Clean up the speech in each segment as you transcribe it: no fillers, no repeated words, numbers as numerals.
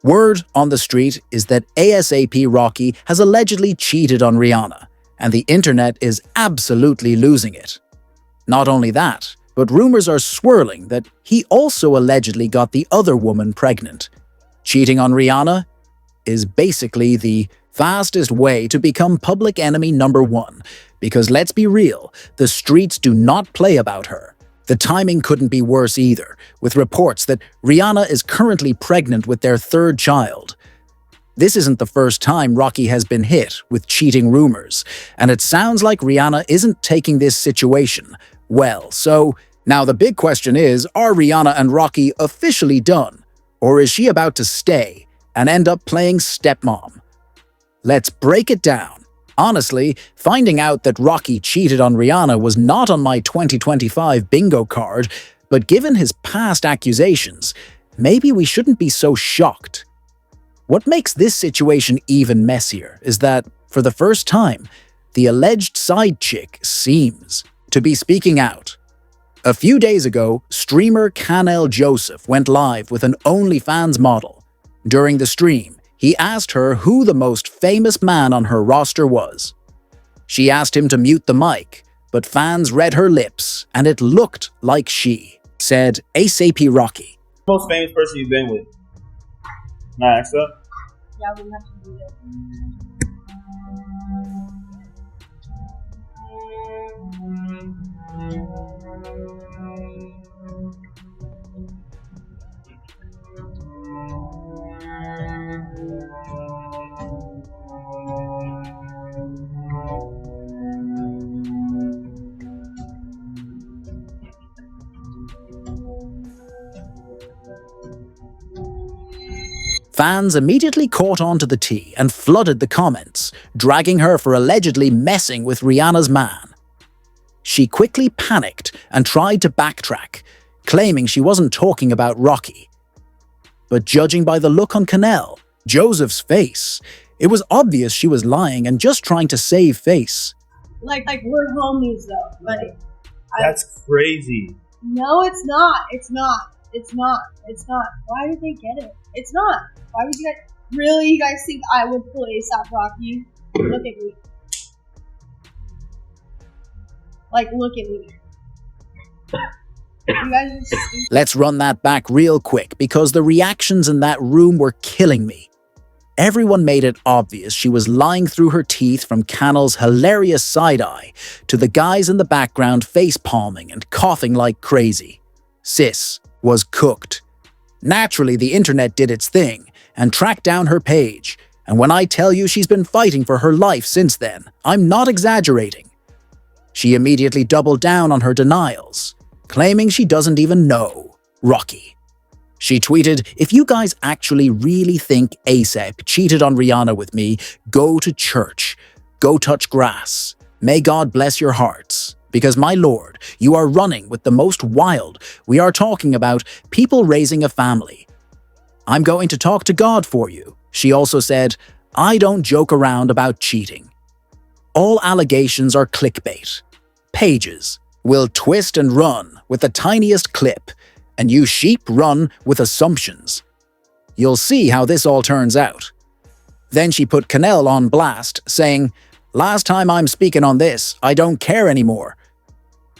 Word on the street is that ASAP Rocky has allegedly cheated on Rihanna, and the internet is absolutely losing it. Not only that, but rumors are swirling that he also allegedly got the other woman pregnant. Cheating on Rihanna is basically the fastest way to become public enemy number one, because let's be real, the streets do not play about her. The timing couldn't be worse either, with reports that Rihanna is currently pregnant with their third child. This isn't the first time Rocky has been hit with cheating rumors, and it sounds like Rihanna isn't taking this situation well. So now the big question is, are Rihanna and Rocky officially done? Or is she about to stay and end up playing stepmom? Let's break it down. Honestly, finding out that Rocky cheated on Rihanna was not on my 2025 bingo card, but given his past accusations, maybe we shouldn't be so shocked. What makes this situation even messier is that, for the first time, the alleged side chick seems to be speaking out. A few days ago, streamer Canel Joseph went live with an OnlyFans model. During the stream, he asked her who the most famous man on her roster was. She asked him to mute the mic, but fans read her lips, and it looked like she said ASAP Rocky. Most famous person you've been with? Nah, that's up. Yeah, we have to do it. Fans immediately caught on to the tea and flooded the comments, dragging her for allegedly messing with Rihanna's man. She quickly panicked and tried to backtrack, claiming she wasn't talking about Rocky. But judging by the look on Canel, Joseph's face, it was obvious she was lying and just trying to save face. Like we're homies though. Like That's crazy. No, it's not. It's not. It's not. It's not. Why did they get it? It's not. Why would you guys really? You guys think I would pull ASAP Rocky? Look at me. Like, look at me. You guys are stupid. Let's run that back real quick because the reactions in that room were killing me. Everyone made it obvious she was lying through her teeth, from Canel's hilarious side-eye to the guys in the background face-palming and coughing like crazy. Sis was cooked. Naturally, the internet did its thing and tracked down her page, and when I tell you she's been fighting for her life since then, I'm not exaggerating. She immediately doubled down on her denials, claiming she doesn't even know Rocky. She tweeted, "If you guys actually really think ASAP cheated on Rihanna with me, go to church. Go touch grass. May God bless your hearts. Because, my lord, you are running with the most wild. We are talking about people raising a family. I'm going to talk to God for you." She also said, "I don't joke around about cheating. All allegations are clickbait. Pages will twist and run with the tiniest clip, and you sheep run with assumptions. You'll see how this all turns out." Then she put Canel on blast, saying, "Last time I'm speaking on this, I don't care anymore."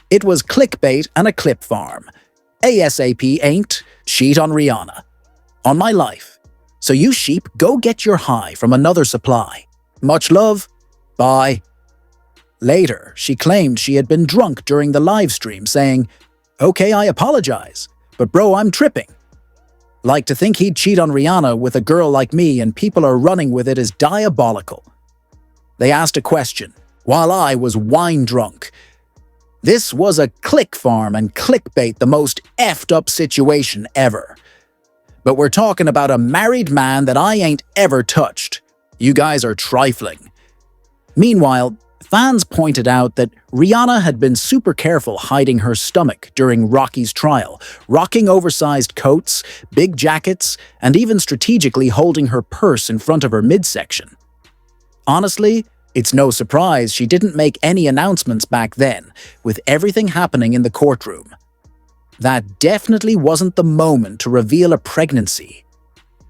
It was clickbait and a clip farm. ASAP ain't cheat on Rihanna. On my life. So you sheep, go get your high from another supply. Much love. Bye. Later, she claimed she had been drunk during the live stream, saying, "Okay, I apologize, but bro, I'm tripping." Like, to think he'd cheat on Rihanna with a girl like me and people are running with it is diabolical. They asked a question, while I was wine drunk. This was a click farm and clickbait, the most effed up situation ever. But we're talking about a married man that I ain't ever touched. You guys are trifling. Meanwhile, fans pointed out that Rihanna had been super careful hiding her stomach during Rocky's trial, rocking oversized coats, big jackets, and even strategically holding her purse in front of her midsection. Honestly, it's no surprise she didn't make any announcements back then, with everything happening in the courtroom. That definitely wasn't the moment to reveal a pregnancy.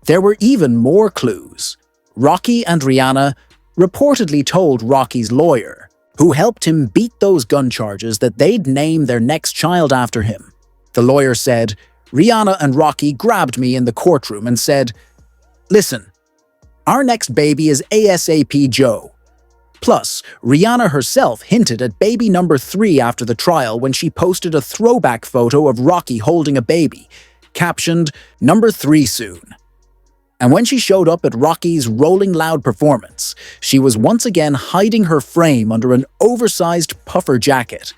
There were even more clues. Rocky and Rihanna reportedly told Rocky's lawyer, who helped him beat those gun charges, that they'd name their next child after him. The lawyer said, "Rihanna and Rocky grabbed me in the courtroom and said, 'Listen, our next baby is ASAP Joe.' Plus, Rihanna herself hinted at baby number 3 after the trial when she posted a throwback photo of Rocky holding a baby, captioned, 'Number 3 soon.' And when she showed up at Rocky's Rolling Loud performance, she was once again hiding her frame under an oversized puffer jacket.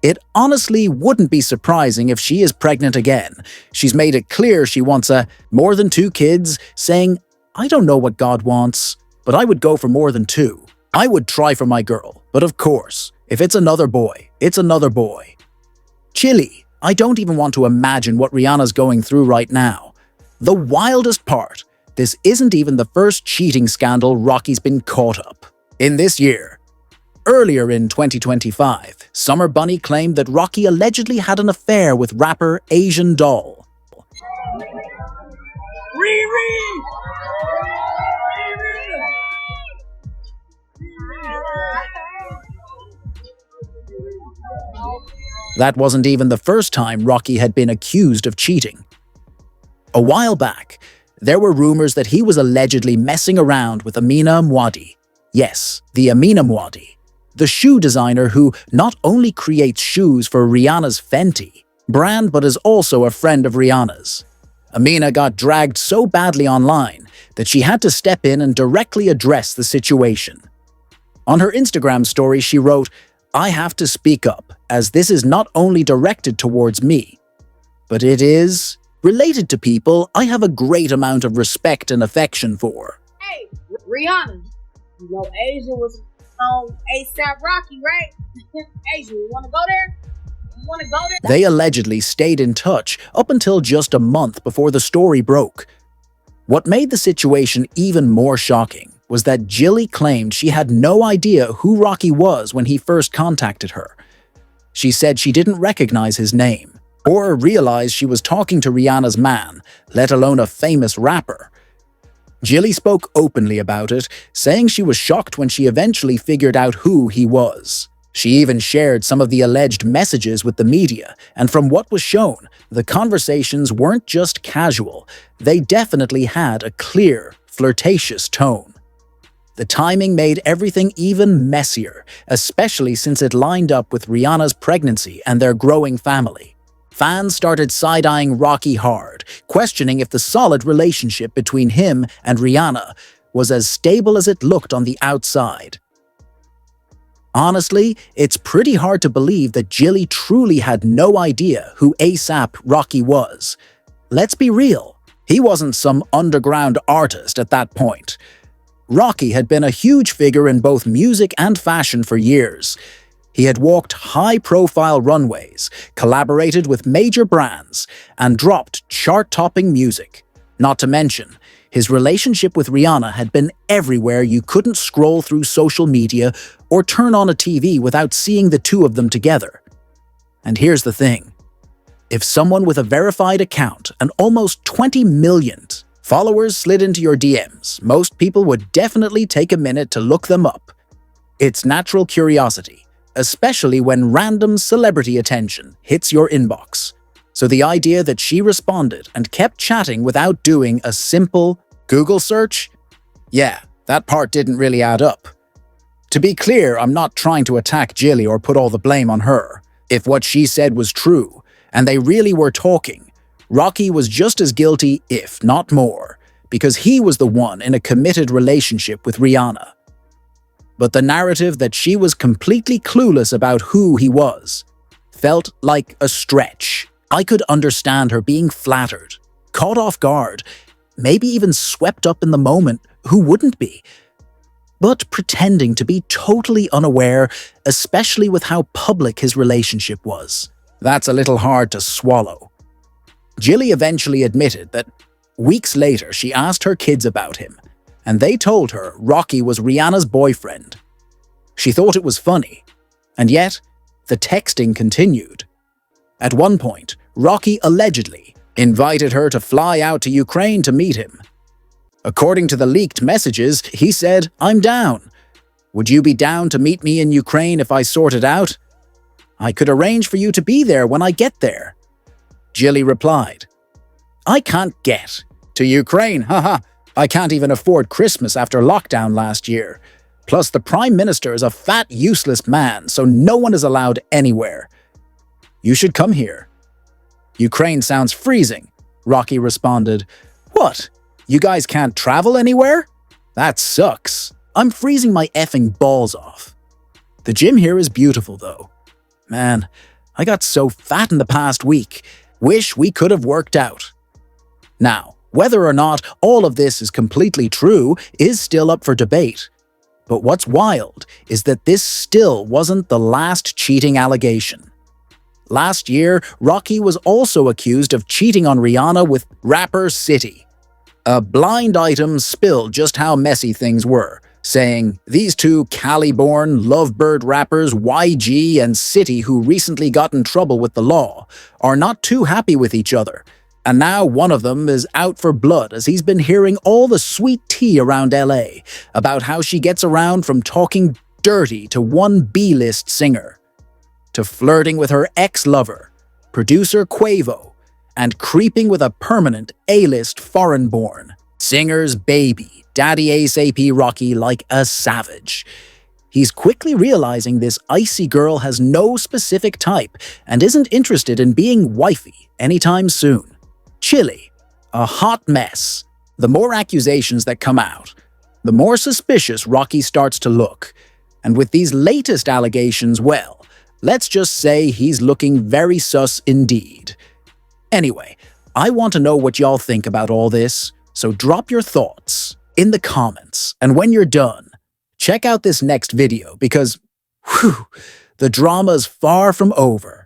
It honestly wouldn't be surprising if she is pregnant again. She's made it clear she wants more than 2 kids, saying, 'I don't know what God wants, but I would go for more than 2. I would try for my girl, but of course, if it's another boy, it's another boy.' Chilly, I don't even want to imagine what Rihanna's going through right now. The wildest part, this isn't even the first cheating scandal Rocky's been caught up in this year. Earlier in 2025, Summer Bunny claimed that Rocky allegedly had an affair with rapper Asian Doll. That wasn't even the first time Rocky had been accused of cheating. A while back, there were rumors that he was allegedly messing around with Amina Mwadi. Yes, the Amina Mwadi, the shoe designer who not only creates shoes for Rihanna's Fenty brand but is also a friend of Rihanna's. Amina got dragged so badly online that she had to step in and directly address the situation. On her Instagram story, she wrote, "I have to speak up, as this is not only directed towards me, but it is related to people I have a great amount of respect and affection for." Hey, Rihanna, you know Asia was on ASAP Rocky, right? Asia, you want to go there? You want to go there? They allegedly stayed in touch up until just a month before the story broke. What made the situation even more shocking was that Jilly claimed she had no idea who Rocky was when he first contacted her. She said she didn't recognize his name or realize she was talking to Rihanna's man, let alone a famous rapper. Jilly spoke openly about it, saying she was shocked when she eventually figured out who he was. She even shared some of the alleged messages with the media, and from what was shown, the conversations weren't just casual, they definitely had a clear, flirtatious tone. The timing made everything even messier, especially since it lined up with Rihanna's pregnancy and their growing family. Fans started side-eyeing Rocky hard, questioning if the solid relationship between him and Rihanna was as stable as it looked on the outside. Honestly, it's pretty hard to believe that Jilly truly had no idea who ASAP Rocky was. Let's be real, he wasn't some underground artist at that point. Rocky had been a huge figure in both music and fashion for years. He had walked high-profile runways, collaborated with major brands, and dropped chart-topping music. Not to mention, his relationship with Rihanna had been everywhere. You couldn't scroll through social media or turn on a TV without seeing the two of them together. And here's the thing. If someone with a verified account and almost 20 million followers slid into your DMs, most people would definitely take a minute to look them up. It's natural curiosity, especially when random celebrity attention hits your inbox. So the idea that she responded and kept chatting without doing a simple Google search? Yeah, that part didn't really add up. To be clear, I'm not trying to attack Jilly or put all the blame on her. If what she said was true, and they really were talking, Rocky was just as guilty, if not more, because he was the one in a committed relationship with Rihanna. But the narrative that she was completely clueless about who he was felt like a stretch. I could understand her being flattered, caught off guard, maybe even swept up in the moment. Who wouldn't be? But pretending to be totally unaware, especially with how public his relationship was, that's a little hard to swallow. Jilly eventually admitted that weeks later she asked her kids about him, and they told her Rocky was Rihanna's boyfriend. She thought it was funny, and yet the texting continued. At one point, Rocky allegedly invited her to fly out to Ukraine to meet him. According to the leaked messages, he said, "I'm down. Would you be down to meet me in Ukraine if I sort it out? I could arrange for you to be there when I get there." Jilly replied, "I can't get to Ukraine, haha. I can't even afford Christmas after lockdown last year. Plus, the Prime Minister is a fat, useless man, so no one is allowed anywhere. You should come here." "Ukraine sounds freezing," Rocky responded. "What? You guys can't travel anywhere? That sucks. I'm freezing my effing balls off. The gym here is beautiful, though. Man, I got so fat in the past week. Wish we could have worked out." Now, whether or not all of this is completely true is still up for debate. But what's wild is that this still wasn't the last cheating allegation. Last year, Rocky was also accused of cheating on Rihanna with rapper City. A blind item spilled just how messy things were, saying these two Cali-born lovebird rappers YG and City, who recently got in trouble with the law, are not too happy with each other. And now one of them is out for blood as he's been hearing all the sweet tea around LA about how she gets around from talking dirty to one B-list singer, to flirting with her ex-lover, producer Quavo, and creeping with a permanent A-list foreign-born singer's baby, Daddy ASAP Rocky, like a savage. He's quickly realizing this icy girl has no specific type and isn't interested in being wifey anytime soon. Chilly, a hot mess. The more accusations that come out, the more suspicious Rocky starts to look. And with these latest allegations, well, let's just say he's looking very sus indeed. Anyway, I want to know what y'all think about all this, so drop your thoughts in the comments. And when you're done, check out this next video because, whew, the drama's far from over.